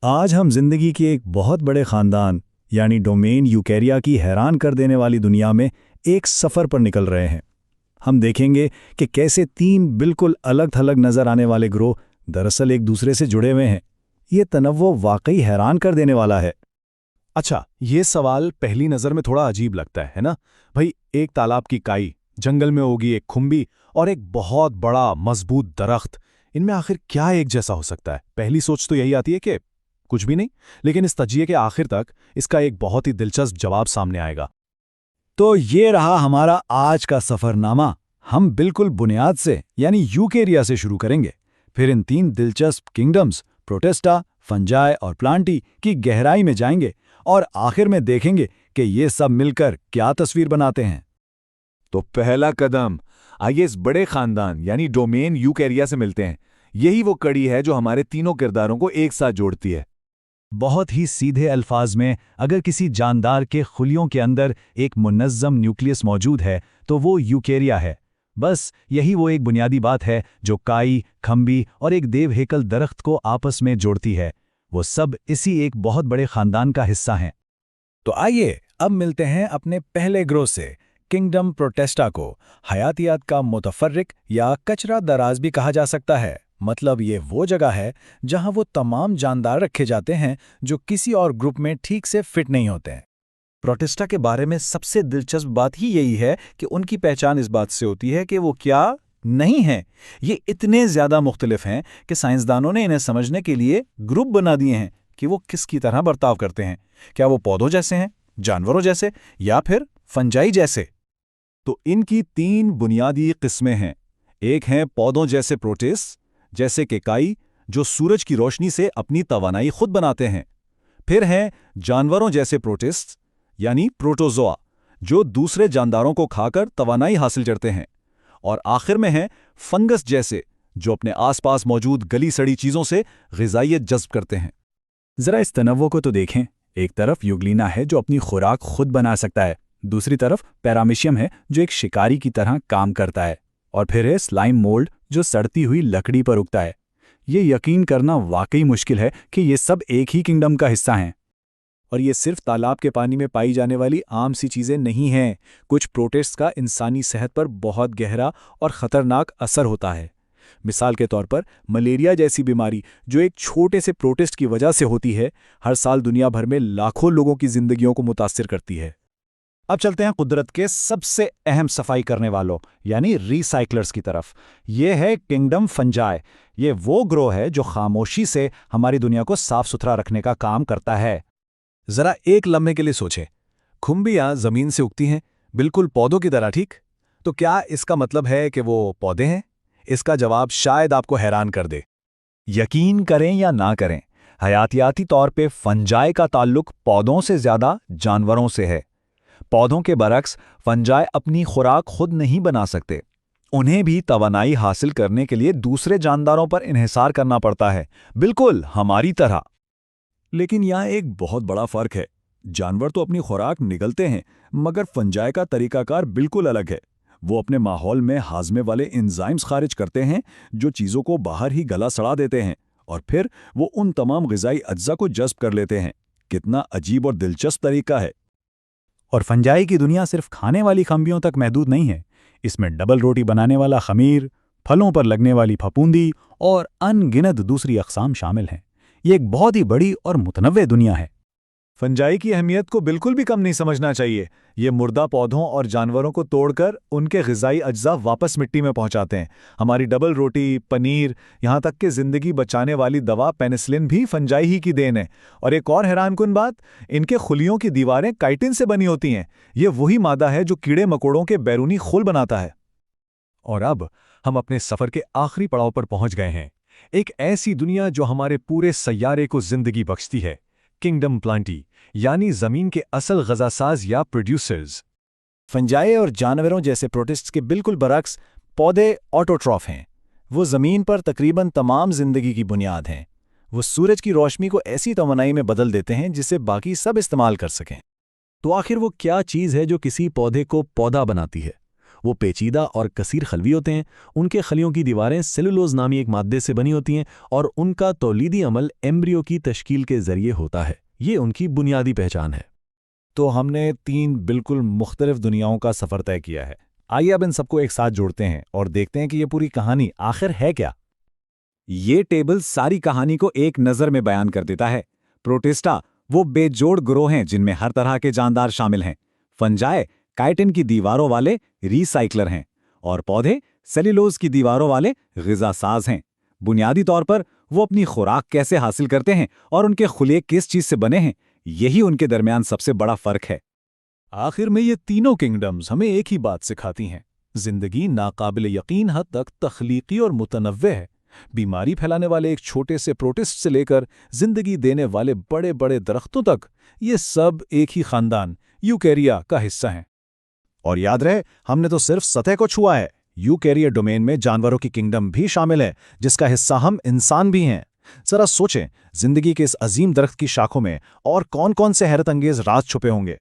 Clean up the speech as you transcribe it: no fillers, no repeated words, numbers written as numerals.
آج ہم زندگی کے ایک بہت بڑے خاندان یعنی ڈومین یوکیریا کی حیران کر دینے والی دنیا میں ایک سفر پر نکل رہے ہیں۔ ہم دیکھیں گے کہ کیسے تین بالکل الگ تھلگ نظر آنے والے گروہ دراصل ایک دوسرے سے جڑے ہوئے ہیں۔ یہ تنوع واقعی حیران کر دینے والا ہے۔ اچھا، یہ سوال پہلی نظر میں تھوڑا عجیب لگتا ہے نا؟ بھئی، ایک تالاب کی کائی، جنگل میں ہوگی ایک کھمبی اور ایک بہت بڑا مضبوط درخت، ان میں آخر کیا ایک جیسا ہو سکتا ہے؟ پہلی سوچ تو یہی آتی ہے کہ کچھ بھی نہیں، لیکن اس تجزیے کے آخر تک اس کا ایک بہت ہی دلچسپ جواب سامنے آئے گا۔ تو یہ رہا ہمارا آج کا سفر نامہ۔ ہم بالکل بنیاد سے یعنی یوکیریا سے شروع کریں گے، پھر ان تین دلچسپ کنگڈمز پروٹسٹا، فنجائے اور پلانٹی کی گہرائی میں جائیں گے اور آخر میں دیکھیں گے کہ یہ سب مل کر کیا تصویر بناتے ہیں۔ تو پہلا قدم، آئیے اس بڑے خاندان یعنی ڈومین یوکیریا سے ملتے ہیں۔ یہی وہ کڑی ہے جو ہمارے تینوں کرداروں کو ایک ساتھ جوڑتی ہے۔ بہت ہی سیدھے الفاظ میں، اگر کسی جاندار کے خلیوں کے اندر ایک منظم نیوکلیس موجود ہے تو وہ یوکیریا ہے۔ بس یہی وہ ایک بنیادی بات ہے جو کائی، کھمبی اور ایک دیو ہیکل درخت کو آپس میں جوڑتی ہے۔ وہ سب اسی ایک بہت بڑے خاندان کا حصہ ہیں۔ تو آئیے اب ملتے ہیں اپنے پہلے گروہ سے، کنگڈم پروٹسٹا کو۔ حیاتیات کا متفرق یا کچرا دراز بھی کہا جا سکتا ہے۔ مطلب یہ وہ جگہ ہے جہاں وہ تمام جاندار رکھے جاتے ہیں جو کسی اور گروپ میں ٹھیک سے فٹ نہیں ہوتے ہیں۔ پروٹسٹا کے بارے میں سب سے دلچسپ بات ہی یہی ہے کہ ان کی پہچان اس بات سے ہوتی ہے کہ وہ کیا نہیں ہیں۔ یہ اتنے زیادہ مختلف ہیں کہ سائنسدانوں نے انہیں سمجھنے کے لیے گروپ بنا دیے ہیں کہ وہ کس کی طرح برتاؤ کرتے ہیں۔ کیا وہ پودوں جیسے ہیں، جانوروں جیسے، یا پھر فنجائی جیسے؟ تو ان کی تین بنیادی قسمیں ہیں۔ ایک ہیں پودوں جیسے پروٹسٹ، جیسے کہ کائی، جو سورج کی روشنی سے اپنی توانائی خود بناتے ہیں۔ پھر ہیں جانوروں جیسے پروٹسٹ یعنی پروٹوزوا، جو دوسرے جانداروں کو کھا کر توانائی حاصل کرتے ہیں۔ اور آخر میں ہیں فنگس جیسے، جو اپنے آس پاس موجود گلی سڑی چیزوں سے غذائیت جذب کرتے ہیں۔ ذرا اس تنوع کو تو دیکھیں۔ ایک طرف یوگلینا ہے جو اپنی خوراک خود بنا سکتا ہے، دوسری طرف پیرامیشیم ہے جو ایک شکاری کی طرح کام کرتا ہے، اور پھر ہے سلائم مولڈ جو سڑتی ہوئی لکڑی پر اگتا ہے۔ یہ یقین کرنا واقعی مشکل ہے کہ یہ سب ایک ہی کنگڈم کا حصہ ہیں۔ اور یہ صرف تالاب کے پانی میں پائی جانے والی عام سی چیزیں نہیں ہیں۔ کچھ پروٹسٹ کا انسانی صحت پر بہت گہرا اور خطرناک اثر ہوتا ہے۔ مثال کے طور پر ملیریا جیسی بیماری جو ایک چھوٹے سے پروٹسٹ کی وجہ سے ہوتی ہے، ہر سال دنیا بھر میں لاکھوں لوگوں کی زندگیوں کو متاثر کرتی ہے۔ اب چلتے ہیں قدرت کے سب سے اہم صفائی کرنے والوں یعنی ری سائیکلرز کی طرف۔ یہ ہے کنگڈم فنجائے۔ یہ وہ گروہ ہے جو خاموشی سے ہماری دنیا کو صاف ستھرا رکھنے کا کام کرتا ہے۔ ذرا ایک لمحے کے لیے سوچیں، کھمبیاں زمین سے اگتی ہیں، بالکل پودوں کی طرح، ٹھیک؟ تو کیا اس کا مطلب ہے کہ وہ پودے ہیں؟ اس کا جواب شاید آپ کو حیران کر دے۔ یقین کریں یا نہ کریں، حیاتیاتی طور پہ فنجائے کا تعلق پودوں سے زیادہ جانوروں سے ہے۔ پودوں کے برعکس فنجائے اپنی خوراک خود نہیں بنا سکتے۔ انہیں بھی توانائی حاصل کرنے کے لیے دوسرے جانداروں پر انحصار کرنا پڑتا ہے، بالکل ہماری طرح۔ لیکن یہاں ایک بہت بڑا فرق ہے۔ جانور تو اپنی خوراک نگلتے ہیں، مگر فنجائے کا طریقہ کار بالکل الگ ہے۔ وہ اپنے ماحول میں ہاضمے والے انزائمز خارج کرتے ہیں جو چیزوں کو باہر ہی گلا سڑا دیتے ہیں، اور پھر وہ ان تمام غذائی اجزاء کو جذب کر لیتے ہیں۔ کتنا عجیب اور دلچسپ طریقہ ہے۔ اور فنجائی کی دنیا صرف کھانے والی کھمبیوں تک محدود نہیں ہے۔ اس میں ڈبل روٹی بنانے والا خمیر، پھلوں پر لگنے والی پھپوندی اور ان گنت دوسری اقسام شامل ہیں۔ یہ ایک بہت ہی بڑی اور متنوع دنیا ہے۔ فنجائی کی اہمیت کو بالکل بھی کم نہیں سمجھنا چاہیے۔ یہ مردہ پودوں اور جانوروں کو توڑ کر ان کے غذائی اجزاء واپس مٹی میں پہنچاتے ہیں۔ ہماری ڈبل روٹی، پنیر، یہاں تک کہ زندگی بچانے والی دوا پینسلن بھی فنجائی ہی کی دین ہے۔ اور ایک اور حیران کن بات، ان کے خلیوں کی دیواریں کائٹن سے بنی ہوتی ہیں۔ یہ وہی مادہ ہے جو کیڑے مکوڑوں کے بیرونی خل بناتا ہے۔ اور اب ہم اپنے سفر کے آخری پڑاؤ پر پہنچ گئے ہیں، ایک ایسی دنیا جو ہمارے پورے سیارے کو زندگی بخشتی ہے، کنگڈم پلانٹی، یعنی زمین کے اصل غذا ساز یا پروڈیوسرز۔ فنجائے اور جانوروں جیسے پروٹسٹ کے بالکل برعکس پودے آٹوٹراف ہیں۔ وہ زمین پر تقریباً تمام زندگی کی بنیاد ہیں۔ وہ سورج کی روشنی کو ایسی توانائی میں بدل دیتے ہیں جسے باقی سب استعمال کر سکیں۔ تو آخر وہ کیا چیز ہے جو کسی پودے کو پودا بناتی ہے؟ وہ پیچیدہ اور کثیر خلوی ہوتے ہیں، ان کے خلیوں کی دیواریں سیلولوز نامی ایک مادے سے بنی ہوتی ہیں اور ان کا تولیدی عمل ایمبریو کی تشکیل کے ذریعے ہوتا ہے۔ یہ ان کی بنیادی پہچان ہے۔ تو ہم نے 3 بالکل مختلف دنیاؤں کا سفر طے کیا ہے۔ آئیے اب ان سب کو ایک ساتھ جوڑتے ہیں اور دیکھتے ہیں کہ یہ پوری کہانی آخر ہے کیا۔ یہ ٹیبل ساری کہانی کو ایک نظر میں بیان کر دیتا ہے۔ پروٹسٹا وہ بے جوڑ گروہ ہیں جن میں ہر طرح کے جاندار شامل ہیں۔ فنجائے کائٹن کی دیواروں والے ری سائیکلر ہیں، اور پودے سیلولوز کی دیواروں والے غذا ساز ہیں۔ بنیادی طور پر وہ اپنی خوراک کیسے حاصل کرتے ہیں اور ان کے خلیے کس چیز سے بنے ہیں، یہی ان کے درمیان سب سے بڑا فرق ہے۔ آخر میں یہ تینوں کنگڈمز ہمیں ایک ہی بات سکھاتی ہیں: زندگی ناقابل یقین حد تک تخلیقی اور متنوع ہے۔ بیماری پھیلانے والے ایک چھوٹے سے پروٹسٹ سے لے کر زندگی دینے والے بڑے بڑے درختوں تک، یہ سب ایک ہی خاندان یوکیریا کا حصہ ہیں۔ اور یاد رہے، ہم نے تو صرف سطح کو چھوا ہے۔ یوکیریا ڈومین میں جانوروں کی کنگڈم بھی شامل ہے، جس کا حصہ ہم انسان بھی ہیں۔ ذرا سوچیں، زندگی کے اس عظیم درخت کی شاخوں میں اور کون کون سے حیرت انگیز راز چھپے ہوں گے۔